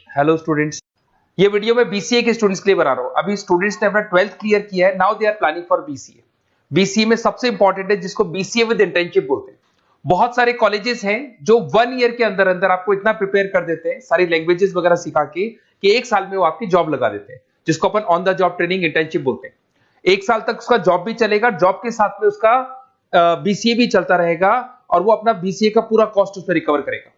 Hello students. ये video मैं BCA के स्टूडेंट्स के लिए बना रहा हूँ। अभी स्टूडेंट्स ने अपना 12th क्लियर किया है, now they are planning for BCA. BCA में सबसे इंपॉर्टेंट है जिसको बीसीए विद इंटर्नशिप बोलते हैं। बहुत सारे कॉलेजेस हैं जो 1 ईयर के अंदर अंदर आपको इतना प्रिपेयर कर देते हैं, सारी लैंग्वेजेस वगैरह सिखा के, कि 1 साल में वो आपकी जॉब लगा देते हैं, जिसको अपन on the job training internship बोलते हैं। 1 साल तक उसका जॉब भी चलेगा, जॉब के साथ में उसका बीसीए भी चलता रहेगा और वो अपना बीसीए का पूरा कॉस्ट उसमें रिकवर करेगा।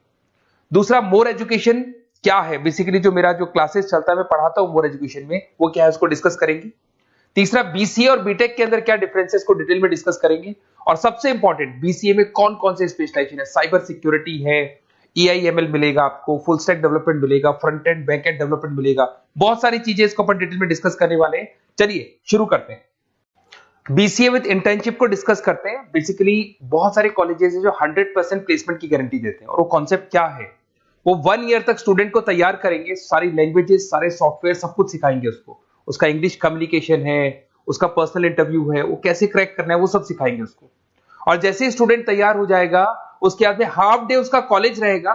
दूसरा, मोर एजुकेशन क्या है, बेसिकली जो मेरा जो क्लासेस चलता है मैं पढ़ाता हूं मोर एजुकेशन में, वो क्या है उसको डिस्कस करेंगे। तीसरा, बीसीए और बीटेक के अंदर क्या डिफरेंसेस को डिटेल में डिस्कस करेंगे। और सबसे इंपॉर्टेंट, बीसीए में कौन कौन से स्पेशलाइजेशन है, साइबर सिक्योरिटी है, एआईएमएल मिलेगा आपको, फुल स्टैक डेवलपमेंट मिलेगा, front end back and development मिलेगा, बहुत सारी चीजें इसको अपन डिटेल में डिस्कस करने वाले हैं। चलिए शुरू करते हैं। बीसीए विद इंटर्नशिप को डिस्कस करते हैं। बेसिकली बहुत सारे कॉलेजेस हैं जो 100% प्लेसमेंट की गारंटी देते हैं, और वो कॉन्सेप्ट क्या है, वो 1 ईयर तक स्टूडेंट को तैयार करेंगे, सारी लैंग्वेजेस, सारे सॉफ्टवेयर, सब कुछ सिखाएंगे उसको। उसका इंग्लिश कम्युनिकेशन है, उसका पर्सनल इंटरव्यू है, वो कैसे क्रैक करना है, वो सब सिखाएंगे उसको। और जैसे ही स्टूडेंट तैयार हो जाएगा, उसके बाद में हाफ डे उसका कॉलेज रहेगा,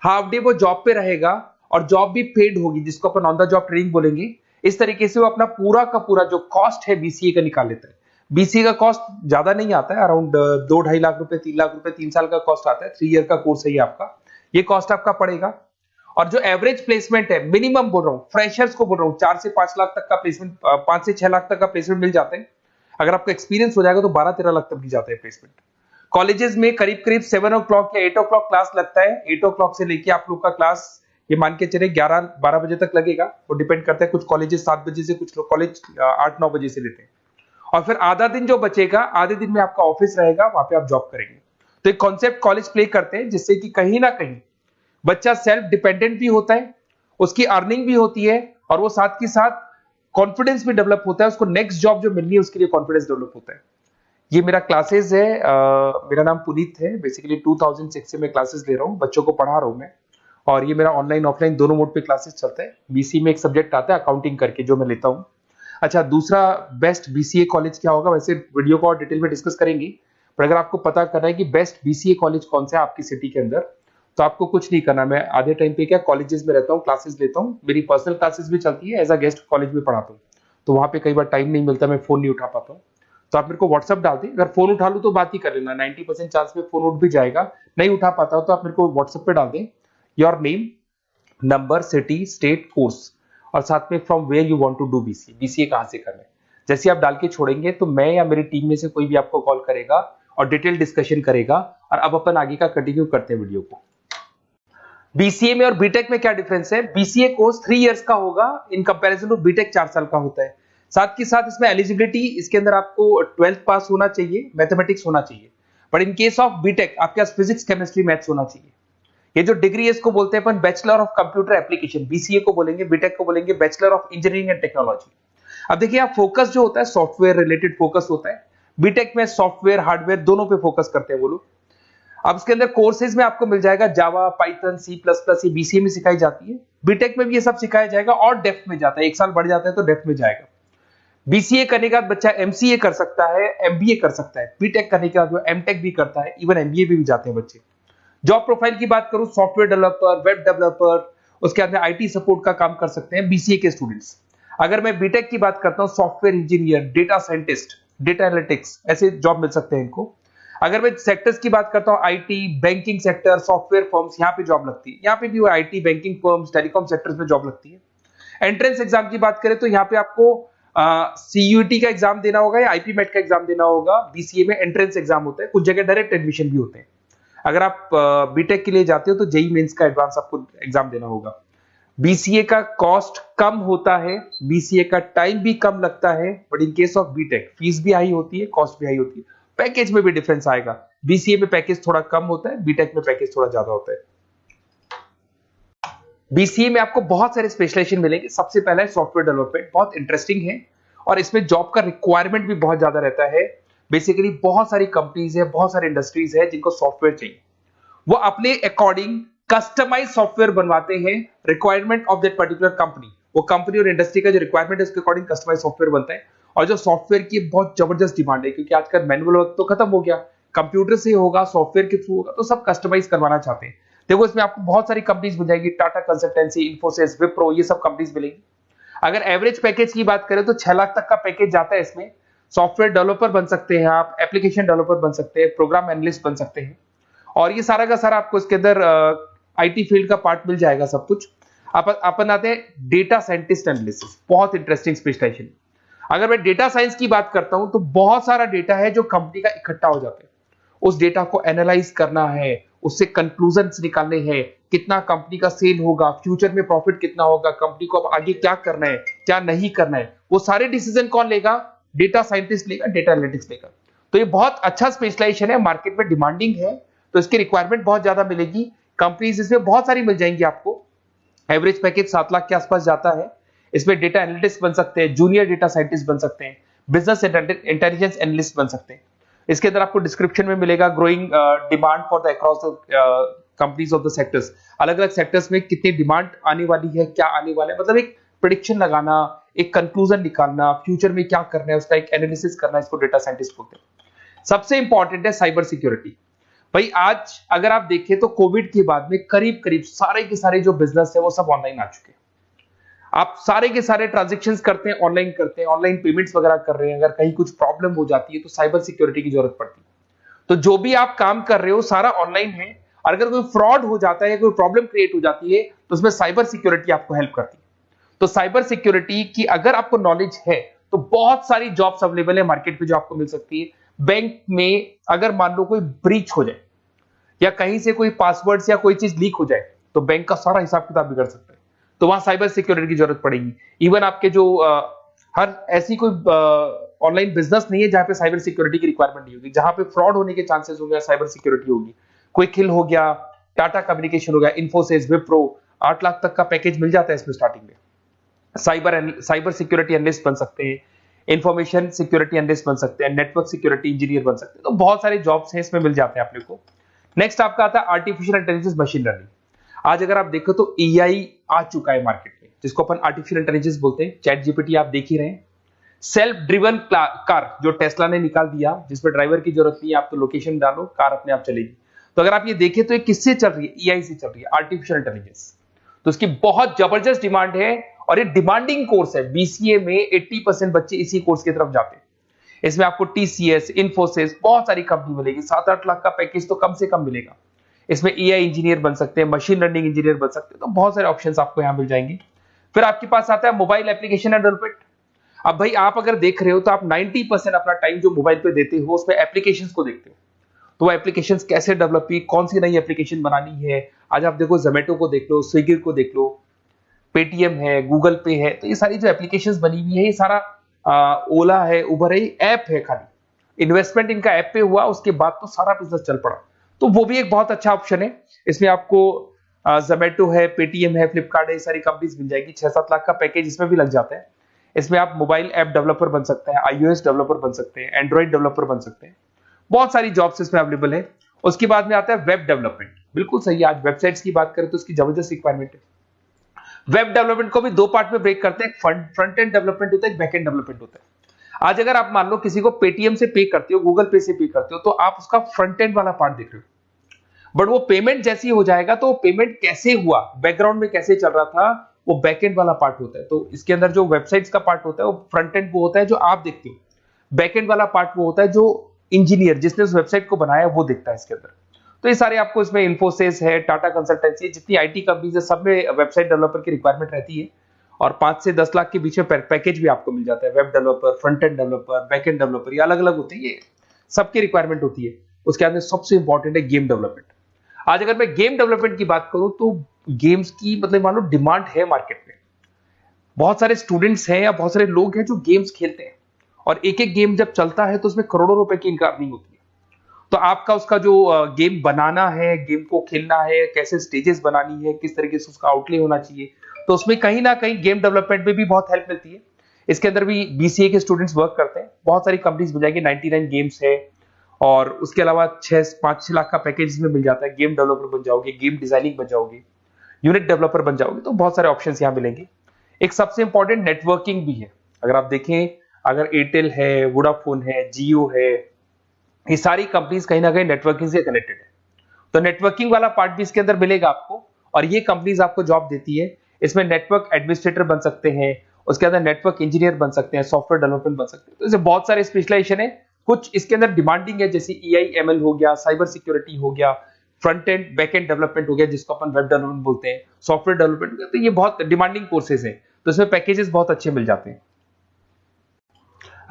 हाफ डे वो जॉब पे रहेगा, और जॉब भी पेड होगी, जिसको अपन ऑन द जॉब ट्रेनिंग बोलेंगे। इस तरीके से वो अपना पूरा का पूरा जो कॉस्ट है बीसीए का निकाल लेता है। बीसीए का कॉस्ट ज्यादा नहीं आता है, अराउंड 2-2.5 लाख रुपए, 3 लाख रुपए 3 साल का कॉस्ट आता है। 3 ईयर का कोर्स है ये आपका, ये कॉस्ट आपका पड़ेगा। और जो एवरेज प्लेसमेंट है, मिनिमम बोल रहा हूँ, फ्रेशर्स को बोल रहा हूँ, 4 से 5 लाख तक का प्लेसमेंट, 5 से 6 लाख तक का प्लेसमेंट मिल जाता है। अगर आपका एक्सपीरियंस हो जाएगा तो 12-13 लाख तक भी जाता है प्लेसमेंट। कॉलेजेस में करीब करीब 7 o'clock या 8 o'clock क्लास लगता है। 8 o'clock से लेके आप लोग का क्लास, ये मान के चले 11-12 बजे तक लगेगा। वो डिपेंड करता है, कुछ कॉलेजेस 7 बजे से, कुछ कॉलेज 8-9 बजे से लेते हैं। और फिर आधा दिन जो बचेगा, आधे दिन में आपका ऑफिस रहेगा, वहां पे आप जॉब करेंगे। तो एक कॉन्सेप्ट कॉलेज प्ले करते हैं, जिससे कि कहीं ना कहीं बच्चा सेल्फ डिपेंडेंट भी होता है, उसकी अर्निंग भी होती है, और वो साथ के साथ कॉन्फिडेंस भी डेवलप होता है। उसको नेक्स्ट जॉब जो मिलनी है उसके लिए कॉन्फिडेंस डेवलप होता है। ये मेरा क्लासेस है, मेरा नाम पुनीत है। बेसिकली 2006 से मैं क्लासेस ले रहा हूँ, बच्चों को पढ़ा रहा हूँ मैं। और ये मेरा ऑनलाइन ऑफलाइन दोनों मोड पे क्लासेस चलता है। बीसी में एक सब्जेक्ट आता है अकाउंटिंग करके, जो मैं लेता हूँ। अच्छा, दूसरा, बेस्ट बीसीए कॉलेज क्या होगा, वैसे वीडियो को और डिटेल में डिस्कस करेंगे, पर अगर आपको पता करना है कि बेस्ट बीसीए कॉलेज कौन सा है आपकी सिटी के अंदर, तो आपको कुछ नहीं करना। मैं आधे टाइम पे क्या कॉलेजेस में रहता हूँ, क्लासेस लेता हूँ, मेरी पर्सनल क्लासेस भी चलती है, एज अ गेस्ट कॉलेज में पढ़ाता हूँ। तो वहां पे कई बार टाइम नहीं मिलता, मैं फोन नहीं उठा पाता हूँ, तो आप मेरे को व्हाट्सअप डाल दें। अगर फोन उठा लूँ तो बात ही कर लेना, 90% चांस में फोन उठ भी जाएगा। नहीं उठा पाता हो तो आप मेरे को व्हाट्सएप पे डाल दें, your name, number, city, state, course, और साथ में from where you want to do BCA, BCA कहां से करना है। जैसे आप डाल के छोड़ेंगे तो मैं या मेरी टीम में से कोई भी आपको कॉल करेगा और डिटेल डिस्कशन करेगा। और अब अपन आगे का कंटिन्यू करते हैं वीडियो को। बीसीए में और बीटेक में क्या डिफरेंस है। बीसीए कोर्स 3 इयर्स का होगा, इन कंपैरिजन टू बीटेक 4 साल का होता है। साथ के साथ इसमें एलिजिबिलिटी, इसके अंदर आपको 12th पास होना चाहिए, मैथमेटिक्स होना चाहिए। But in case of BTech आपके पास फिजिक्स, केमिस्ट्री, मैथ्स होना चाहिए। ये जो डिग्री है इसको बोलते हैं अपन bachelor of computer application. BCA को बोलेंगे, बीटेक को बोलेंगे bachelor of engineering and technology. अब देखिए, आप फोकस जो होता है सॉफ्टवेयर रिलेटेड फोकस होता है। बीटेक में सॉफ्टवेयर, हार्डवेयर दोनों पे फोकस करते हैं वो लोग। अब इसके अंदर कोर्सेज में आपको मिल जाएगा जावा, पाइथन, C++, ये बीसीए में सिखाई जाती है। बीटेक में भी ये सब सिखाया जाएगा, और डेप्थ में जाता है, 1 साल बढ़ जाता है तो डेप्थ में जाएगा। बीसीए करने के बाद बच्चा एमसीए कर सकता है, एमबीए कर सकता है। बीटेक करने के बाद वो एमटेक भी करता है, इवन एमबीए भी जाते हैं बच्चे। जॉब प्रोफाइल की बात करूं, सॉफ्टवेयर डेवलपर, वेब डेवलपर, उसके बाद में आईटी सपोर्ट का काम कर सकते हैं बीसीए के स्टूडेंट्स। अगर मैं बीटेक की बात करता हूं, software engineer, data scientist, data analytics, ऐसे जॉब मिल सकते हैं इनको। अगर मैं सेक्टर्स की बात करता हूं, IT, banking sector, software firms, यहाँ पे जॉब लगती है। यहाँ पे भी वो IT, banking firms, telecom sectors में जॉब लगती है। एंट्रेंस एग्जाम की बात करें तो यहाँ पे आपको सीयूटी का एग्जाम देना होगा या आईपी मेट का एग्जाम देना होगा। बीसीए में एंट्रेंस एग्जाम होता है, कुछ जगह डायरेक्ट एडमिशन भी होते हैं। अगर आप बीटेक के लिए जाते हो तो जेई मेंस का एडवांस आपको एग्जाम देना होगा। बीसीए का कॉस्ट कम होता है, बीसीए का टाइम भी कम लगता है, but in case of BTech fees भी हाई होती है, कॉस्ट भी हाई होती है, पैकेज में भी डिफरेंस आएगा। बीसीए में पैकेज थोड़ा कम होता है, बीटेक में पैकेज थोड़ा ज्यादा होता है। बीसीए में आपको बहुत सारे स्पेशलाइजेशन मिलेंगे। सबसे पहला है सॉफ्टवेयर डेवलपमेंट, बहुत इंटरेस्टिंग है, और इसमें जॉब का रिक्वायरमेंट भी बहुत ज्यादा रहता है। बेसिकली बहुत सारी कंपनीज है, बहुत सारी इंडस्ट्रीज है जिनको सॉफ्टवेयर चाहिए। वो अपने अकॉर्डिंग कस्टमाइज सॉफ्टवेयर बनवाते हैं, requirement of that particular company. वो कंपनी और इंडस्ट्री का जो रिक्वायरमेंट है उसके अकॉर्डिंग कस्टमाइज सॉफ्टवेयर बनता है। और जो सॉफ्टवेयर की बहुत जबरदस्त डिमांड है, क्योंकि आजकल मैनुअल वर्क तो खत्म हो गया, कंप्यूटर से होगा, सॉफ्टवेयर के थ्रू होगा, तो सब कस्टमाइज करवाना चाहते हैं। देखो इसमें आपको बहुत सारी कंपनीज मिल जाएगी, टाटा कंसल्टेंसी, इन्फोसिस, विप्रो, ये सब कंपनीज मिलेंगी। अगर एवरेज पैकेज की बात करें तो 6 लाख तक का पैकेज जाता है इसमें। सॉफ्टवेयर डेवलपर बन सकते हैं आप, एप्लीकेशन डेवलपर बन सकते हैं, प्रोग्राम एनालिस्ट बन सकते हैं, और ये सारा का सारा आपको इसके अंदर आईटी फील्ड का पार्ट मिल जाएगा सब कुछ। अपन आते हैं डेटा साइंटिस्ट एनालिसिस, बहुत इंटरेस्टिंग स्पेशलाइजेशन। अगर मैं डेटा साइंस की बात करता हूं तो बहुत सारा डेटा है जो कंपनी का इकट्ठा हो जाता है, उस डेटा को एनालाइज करना है, उससे कंक्लूजन्स निकालने हैं, कितना कंपनी का सेल होगा, फ्यूचर में प्रॉफिट कितना होगा, कंपनी को अब आगे क्या करना है, क्या नहीं करना है, वो सारे डिसीजन कौन लेगा? डेटा साइंटिस्ट लेगा, डेटा एनालिटिक्स लेगा। तो ये बहुत अच्छा स्पेशलाइजेशन है, मार्केट में डिमांडिंग है, तो इसकी रिक्वायरमेंट बहुत ज्यादा मिलेगी। कंपनीज इसमें बहुत सारी मिल जाएंगी आपको। एवरेज पैकेज 7 लाख के आसपास जाता है। इसमें डेटा एनालिटिक्स बन सकते हैं, जूनियर डेटा साइंटिस्ट बन सकते हैं, बिजनेस इंटेलिजेंस एनालिस्ट बन सकते हैं। इसके अंदर आपको डिस्क्रिप्शन में मिलेगा growing demand for the across the companies of the sectors. अलग अलग सेक्टर्स में कितनी डिमांड आने वाली है, क्या आने वाला है, मतलब एक प्रेडिक्शन लगाना, एक कंक्लूजन निकालना, फ्यूचर में क्या करना है उसका एक एनालिसिस करना, इसको डेटा साइंटिस्ट बोलते हैं। सबसे इंपॉर्टेंट है साइबर सिक्योरिटी। भाई आज अगर आप देखें तो कोविड के बाद में करीब करीब सारे के सारे जो बिजनेस है वो सब ऑनलाइन आ चुके हैं। आप सारे के सारे ट्रांजैक्शंस करते हैं, ऑनलाइन करते हैं, ऑनलाइन पेमेंट्स वगैरह कर रहे हैं। अगर कहीं कुछ प्रॉब्लम हो जाती है तो साइबर सिक्योरिटी की जरूरत पड़ती है। तो जो भी आप काम कर रहे हो सारा ऑनलाइन है, और अगर कोई फ्रॉड हो जाता है या कोई प्रॉब्लम क्रिएट हो जाती है तो उसमें साइबर सिक्योरिटी आपको हेल्प करती है। तो साइबर सिक्योरिटी की अगर आपको नॉलेज है तो बहुत सारी जॉब्स अवेलेबल है मार्केट पे जो आपको मिल सकती है। बैंक में अगर मान लो कोई ब्रीच हो जाए या कहीं से कोई पासवर्ड्स या कोई चीज लीक हो जाए तो बैंक का सारा हिसाब किताब बिगड़ सकता है, तो वहां साइबर सिक्योरिटी की जरूरत पड़ेगी। इवन आपके जो हर ऐसी कोई ऑनलाइन बिजनेस नहीं है जहां पे साइबर सिक्योरिटी की रिक्वायरमेंट नहीं होगी, जहां पे फ्रॉड होने के चांसेस होंगे, साइबर सिक्योरिटी होगी। क्विक हिल हो गया, टाटा कम्युनिकेशन हो गया, इन्फोसिस, विप्रो, 8 लाख तक का पैकेज मिल जाता है इसमें स्टार्टिंग में। साइबर सिक्योरिटी एनालिस्ट बन सकते हैं, इंफॉर्मेशन सिक्योरिटी एनालिस्ट बन सकते हैं, नेटवर्क सिक्योरिटी इंजीनियर बन सकते हैं। तो बहुत सारे जॉब्स हैं इसमें मिल जाते हैं अपने को। नेक्स्ट आपका आता है आर्टिफिशियल इंटेलिजेंस, मशीन लर्निंग। आज अगर आप देखो तो एआई आ चुका है मार्केट में, जिसको अपन आर्टिफिशियल इंटेलिजेंस बोलते हैं। चैट जीपीटी आप देख ही रहे हैं। सेल्फ ड्रिवन कार जो टेस्ला ने निकाल दिया, जिसमें ड्राइवर की जरूरत नहीं है, आप तो लोकेशन डालो कार अपने आप चलेगी। तो अगर आप ये देखें तो ये किससे चल रही है? एआई से चल रही है, आर्टिफिशियल इंटेलिजेंस। तो इसकी बहुत जबरदस्त डिमांड है और ये डिमांडिंग कोर्स है। बीसीए में 80% बच्चे इसी कोर्स की तरफ जाते हैं। इसमें आपको टीसीएस, इन्फोसिस, बहुत सारी कंपनी मिलेगी। 7-8 लाख का पैकेज तो कम से कम मिलेगा। इसमें एआई इंजीनियर बन सकते हैं, मशीन लर्निंग इंजीनियर बन सकते हैं। तो बहुत सारे ऑप्शंस आपको यहां मिल जाएंगे। फिर आपके पास आता है मोबाइल एप्लीकेशन एंड डेवलपमेंट। अब भाई आप अगर देख रहे हो तो आप 90% अपना टाइम जो मोबाइल पे देते हो उसमें एप्लीकेशंस को देखते हो। तो वो एप्लीकेशंस कैसे डेवलप की, कौन सी नई एप्लीकेशन बनानी है। आज आप देखो जोमेटो को देख लो, स्विगी को देख लो, पेटीएम है, गूगल पे है। तो ये सारी जो एप्लीकेशंस बनी हुई है, ये सारा ओला है, उबर है, ऐप है। खाली इन्वेस्टमेंट इनका ऐप पे हुआ, उसके बाद तो सारा बिजनेस चल पड़ा। तो वो भी एक बहुत अच्छा ऑप्शन है। इसमें आपको जोमेटो है, पेटीएम है, फ्लिपकार्ट है, ये सारी कंपनीज मिल जाएगी। 6-7 लाख का पैकेज इसमें भी लग जाता है। इसमें आप मोबाइल ऐप डेवलपर बन सकते हैं, iOS डेवलपर बन सकते हैं, एंड्रॉइड डेवलपर बन सकते हैं। बहुत सारी जॉब्स इसमें अवेलेबल है। उसके बाद में आता है वेब डेवलपमेंट। बिल्कुल सही है, आज वेबसाइट्स की बात करें तो उसकी जबरदस्त रिक्वायरमेंट है। वेब डेवलपमेंट को भी दो पार्ट में ब्रेक करते हैं। फ्रंट एंड डेवलपमेंट होता है, बैक एंड डेवलपमेंट होता है। आज अगर आप मान लो किसी को पेटीएम से पे करते हो, गूगल पे से पे करते हो, तो आप उसका फ्रंट एंड वाला पार्ट देख रहे हो। बट वो पेमेंट जैसी हो जाएगा तो पेमेंट कैसे हुआ, बैकग्राउंड में कैसे चल रहा था, वो बैकएंड वाला पार्ट होता है। तो इसके अंदर जो वेबसाइट्स का पार्ट होता है वो फ्रंट एंड वो होता है जो आप देखते हो। बैकएंड वाला पार्ट वो होता है जो इंजीनियर जिसने उस वेबसाइट को बनाया वो देखता है इसके अंदर। तो ये सारे आपको इसमें इन्फोसिस है, टाटा कंसल्टेंसी, जितनी आईटी कंपनीज है सब में वेबसाइट डेवलपर की रिक्वायरमेंट रहती है। और 5 से 10 लाख के बीच में पैकेज भी आपको मिल जाता है। Web developer, front end developer, back end developer, ये अलग अलग होते हैं, ये सबकी रिक्वायरमेंट होती है। उसके बाद में सबसे इंपॉर्टेंट है गेम डेवलपमेंट। आज अगर मैं गेम डेवलपमेंट की बात करूं तो गेम्स की मतलब मान लो डिमांड है मार्केट में। बहुत सारे स्टूडेंट्स हैं या बहुत सारे लोग हैं जो गेम्स खेलते हैं, और एक एक गेम जब चलता है तो उसमें करोड़ों रुपए की इनकम अर्निंग होती है। तो आपका उसका जो गेम बनाना है, गेम को खेलना है, कैसे स्टेजेस बनानी है, किस तरीके से उसका आउटले होना चाहिए, तो उसमें कहीं ना कहीं गेम डेवलपमेंट में भी बहुत हेल्प मिलती है। इसके अंदर भी बीसीए के स्टूडेंट्स वर्क करते हैं। बहुत सारी कंपनीज मिल जाएगी, 99 गेम्स है। और उसके अलावा 5-6 लाख का पैकेज में मिल जाता है। गेम डेवलपर बन जाओगे, गेम डिजाइनिंग बन जाओगे, यूनिट डेवलपर बन जाओगे, तो बहुत सारे ऑप्शंस यहाँ मिलेंगे। एक सबसे इंपॉर्टेंट नेटवर्किंग भी है। अगर आप देखें, अगर एयरटेल है, वोडाफोन है, जियो है, ये सारी कंपनीज कहीं ना कहीं नेटवर्किंग से कनेक्टेड है। तो नेटवर्किंग वाला पार्ट भी इसके अंदर मिलेगा आपको, और ये कंपनीज आपको जॉब देती है। इसमें नेटवर्क एडमिनिस्ट्रेटर बन सकते हैं, उसके अंदर नेटवर्क इंजीनियर बन सकते हैं, सॉफ्टवेयर डेवलपमेंट बन सकते हैं। तो इसे बहुत सारे स्पेशलाइजेशन है। कुछ इसके अंदर डिमांडिंग है, जैसे EI/ML हो गया, साइबर सिक्योरिटी हो गया, front end back and development हो गया जिसको अपन वेब डेवलपमेंट बोलते हैं, सॉफ्टवेयर डेवलपमेंट। तो ये बहुत डिमांडिंग कोर्सेज हैं, तो इसमें पैकेजेस बहुत अच्छे मिल जाते हैं।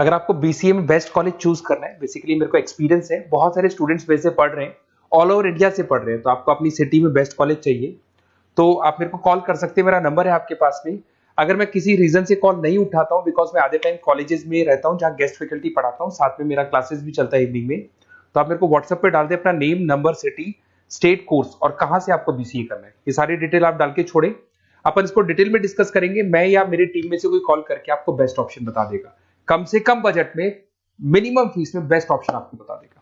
अगर आपको BCA में बेस्ट कॉलेज चूज करना है, बेसिकली मेरे को एक्सपीरियंस है, बहुत सारे स्टूडेंट्स वैसे पढ़ रहे हैं, ऑल ओवर इंडिया से पढ़ रहे हैं, तो आपको अपनी सिटी में बेस्ट कॉलेज चाहिए तो आप मेरे को कॉल कर सकते हैं। मेरा नंबर है आपके पास में। अगर मैं किसी रीजन से कॉल नहीं उठाता हूं, बिकॉज मैं आधे टाइम कॉलेजेस में रहता हूं जहां गेस्ट फैकल्टी पढ़ाता हूं, साथ में मेरा क्लासेस भी चलता है इवनिंग में, तो आप मेरे को व्हाट्सएप पे डाल दें अपना name, number, city, state, course और कहां से आपको BCA करना है, ये सारी डिटेल आप डाल के छोड़े। अपन इसको डिटेल में डिस्कस करेंगे, मैं या मेरी टीम में से कोई कॉल करके आपको बेस्ट ऑप्शन बता देगा, कम से कम बजट में, मिनिमम फीस में बेस्ट ऑप्शन आपको बता देगा।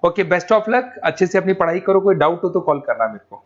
ओके, बेस्ट ऑफ लक, अच्छे से अपनी पढ़ाई करो, कोई डाउट हो तो कॉल करना मेरे को।